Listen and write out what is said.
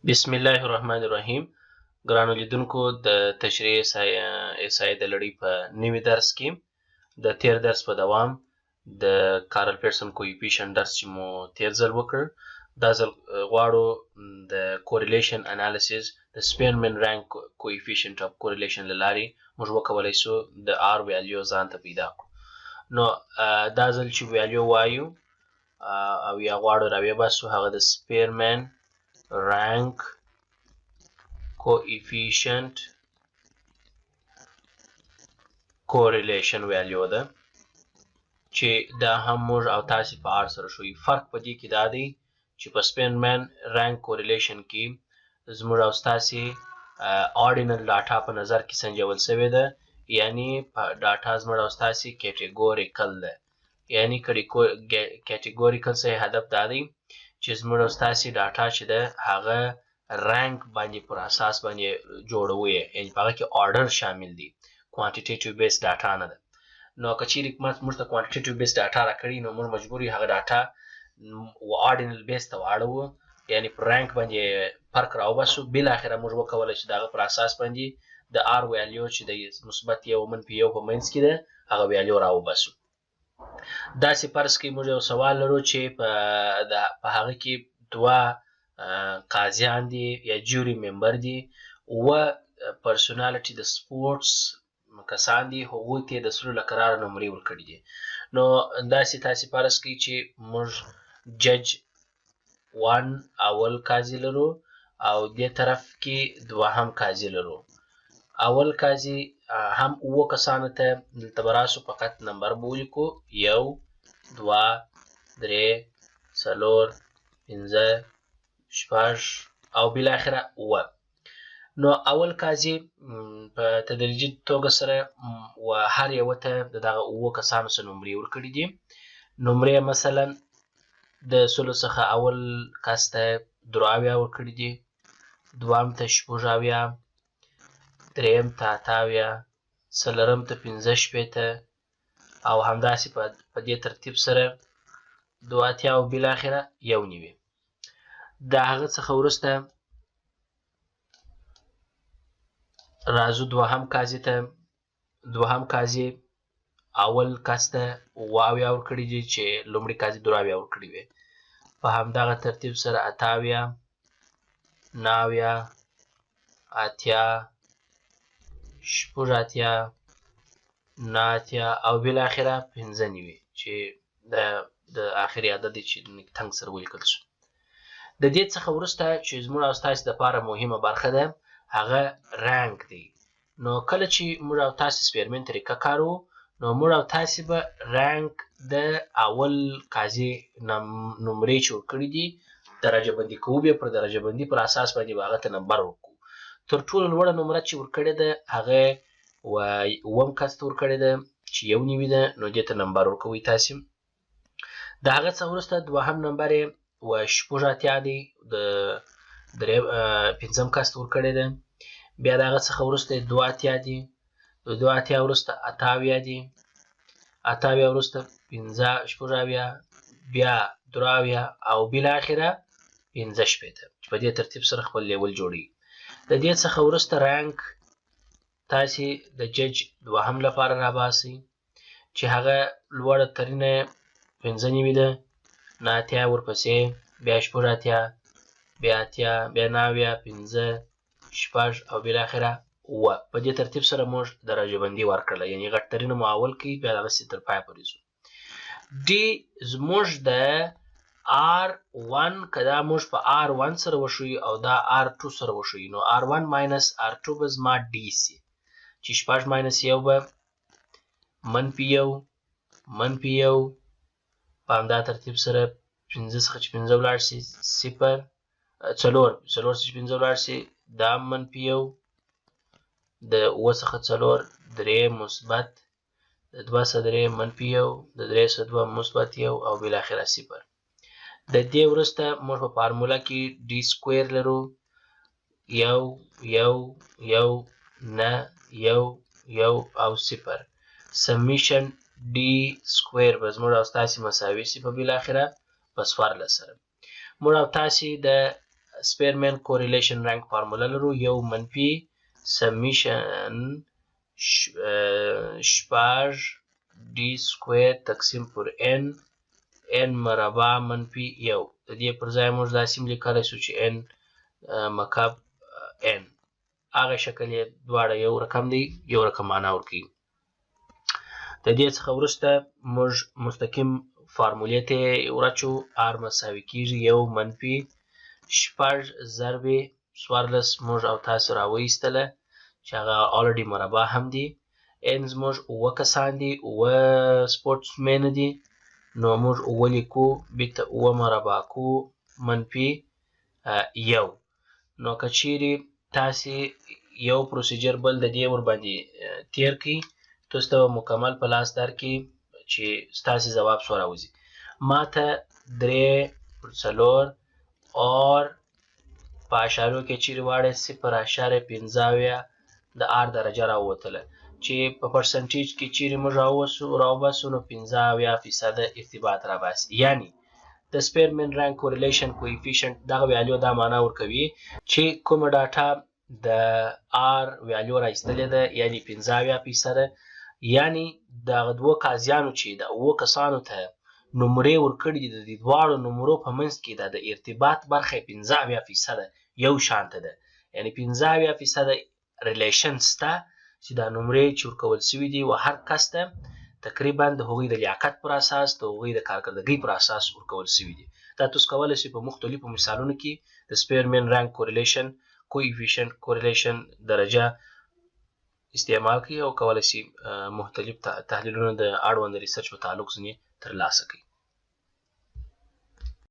بسم الله الرحمن الرحیم. ګرانو لیدونکو، د تشریح احصایې د لړۍ په نوي درس کې د تیر درس په دوام د کارل پیرسن کویفیشنټ درس چې مو تیر ځل وکړ، دا ځل غواړو د کوریلیشن انالیسیس د سپیرمن رانک کویفیشنټ اف کوریلیشن له لارې موږ وکولی شو د آر ویلیو ځان ته پیدا کړو. نو دا ځل چې ویلیو وایو او یا غواړو راویباسو هغه د سپیرمن rank coefficient correlation value ده چې دا هم موږ او تاسې په آر سره شوي. فرق په دې کې دا دی چې په سپیرمن رانک correlation کې زموږ او ستاسې ordinal ډاټا په نظر کې سنجول شوې ده، یعنی په ډاټا زموږ او ستاسې کیټګوریکل ده. یعنی کیټګوریکل څه هدف دا دی چې زموږ او ستاسې ډاټا چې ده هغه رانک باندې پر اساس باندې جوړوو یې، یعنې په هغه کې آرډر شامل دی، کوانټیټیټیو بیس ډاټا نه ده. نو که چیرې موږ ته کوانټیټیټیو بیس ډاټا راکړي نو موږ مجبور یو هغه ډاټا آرډینل بیس ته واړوو، یعنې پر رانک باندې فرق راوباسو. بالاخره موږ وکولی چې د هغه پر اساس باندې د آر ویلیو چې د مثبت یو منفي یو په منځ کې ده هغه ویلیو راوباسو. داسې فرض کې موږ یو سوال لرو چې په هغه کې دوه قاضیان دي یا جوري ممبر دي، اووه پرسونالټي د سپورټس کسان دي، هغوی ته د سلو له قراره نمرې ورکړي دي. نو داسې تاسې فرض کوي چې موږ جج 1 اول قاضي لرو او دې طرف کې دوهم قاضي لرو. اول قاضي هم اووه کسانو ته دلته به راسو فقط نمبر به ولیکو 1 2 3 4 5 6 او بالاخره 9. نو اول قاضي په تدریجي توګه سره و هر یوه ته د دغه اووه کسانو څخه نمرې ورکړي دي. نمرې مثلا د سلو څخه اول کس ته 2 ورکړي دي، دوهم ته 6، دریم ته 8، څلورم ته 15 او همداسې په دې ترتیب سره 2 او بالاخره 1. د هغه څخه وروسته راځو دوهم قاضي ته. دوهم قاضي اول کس ته 7 ورکړي دي چې لومړي قاضي 2 ورکړي وي. په همدغه ترتیب سره 8، 9، 8، 8، 9 او بالاخره 15 چې د آخري عدد چې تنګ سره ولیکل شو. د دې څخه وروسته چې زموږ او ستاسې دپاره مهمه برخه ده هغه رانک دی. نو کله چې موږ او تاسې سپیرمن طریقه کاروو نو موږ او تاسې به رانک د اول قاضي نمرې چې ورکړي دي درجه بندي کوو، بیا پر درجه بندي پر اساس باندې به هغه ته نمبر ورکوو. تر ټولو لوړه نمره چې ورکړې ده هغه اووم کس ته ورکړې ده چې 1 ده، نو دې ته نمبر ورکوئ تاسې. د هغه څخه وروسته دوهم نمبر یې 8 دی، د پنځم کس ته ورکړې ده. بیا د هغه څخه وروسته 2 دي، د 2 وروسته 8 دي، 8 وروسته 15، بیا 2 او بالاخره 15 چې په دې ترتیب سره خپل لیول جوړوي. د دې څخه وروسته رانک تاسې د جج دوهم لپاره راباسئ چې هغه لوړه ترینه 15 ده، 9 ورپسې، بیا 8، بیا 8، بیا 9، 15، 6 او بالاخره 9. په دې ترتیب سره موږ درجه بندي ورکړله، یعنې غټ ترینه مو اول کوي، بیا دغسې تر پایه پورې ځو. ډي زموږ د R1 که دا موږ په R1 سره وښیو او دا R2 سره وښیو نو R1 ماینس R2 به زما ډي سي، چې 6 ماینس 1 به -1 -1 په همدا ترتیب سره 5 څخه چې 15 ولاړ شي 0، 4 څخه چې 15 ولاړ شي دا -1، د 7 څخه 4 3 مثبت، د 2 څخه 3 -1، د 3 څخه 2 مثبت 1 او بالاخره 0. د دې وروسته موږ په فارموله کې ډي سکویر لرو، 1 1 1 9 1 1 او 0. سمیشن ډي سکویر به زموږ او ستاسې مساوي شي په بالاخره په 14 سره. موږ او تاسې د سپیرمن کوریلیشن رنک فارموله لرو، یو منفي سمیشن شپږ ډي سکویر تقسیم پر n مربع منفي یو. د دې پر ځای موږ داسې هم لیکلی شو چې n مکعب n. هغه شکل یې دواړه یو رقم دی، یو رقم معنا ورکوي. د دې څخه وروسته موږ مستقیم فارمولې ته ورچو. r مساوي کېږي یو منفي شپږ ضربې څوارلس موږ او تاسو راوایستله چې هغه الریډي مربع هم دي. n زموږ اووه کسان دي، اووه سپورټسمینه دي، نو موږ اووه لیکو، بېرته اووه مربع کو منفي یو. نو که چیرې تاسې یو پروسیجر بل د دې ورباندې تیر کړئ، تاسو ته به مکمل په لاس درکړي چې ستاسې ځواب څو راوځي. ما ته درې پر څلور اور په اشاریو کې چیرې واړی 0.15 د r درجه راووتله، چې په پرسنټیج کې چیرې موږ راوباسو نو 15% ارتباط راباسي. یعنی د سپیرمن رنک کوریلیشن کویفیشنټ دغه ویلیو دا معنا ورکوي چې کومه ډاټا د r ویلیو راایستلې ده، یعنی 15%، یعنی دغه دوه قاضیانو چې د اووه کسانو ته نمرې ورکړي دي، د دې دواړو نمرو په منځ کې د ارتباط برخه 15% یو شانته ده. یعنی 15% ریلیشن شته چې دا نمرې چې ورکول شوي دي و هر کس ته تقریبا د هغوی د لیاقت پر اساس، د هغوی د کارکردګۍ پر اساس ورکول شوي دي. دا تاسو کولی شئ په مختلفو مثالونو کې د سپیرمن رنک کوریلیشن کویفیشنټ کوریلیشن درجه استعمال کړئ او کولی شئ مختلف تحلیلونه د اړوند ریسرچ په تعلق ځینې ترلاسه کړئ.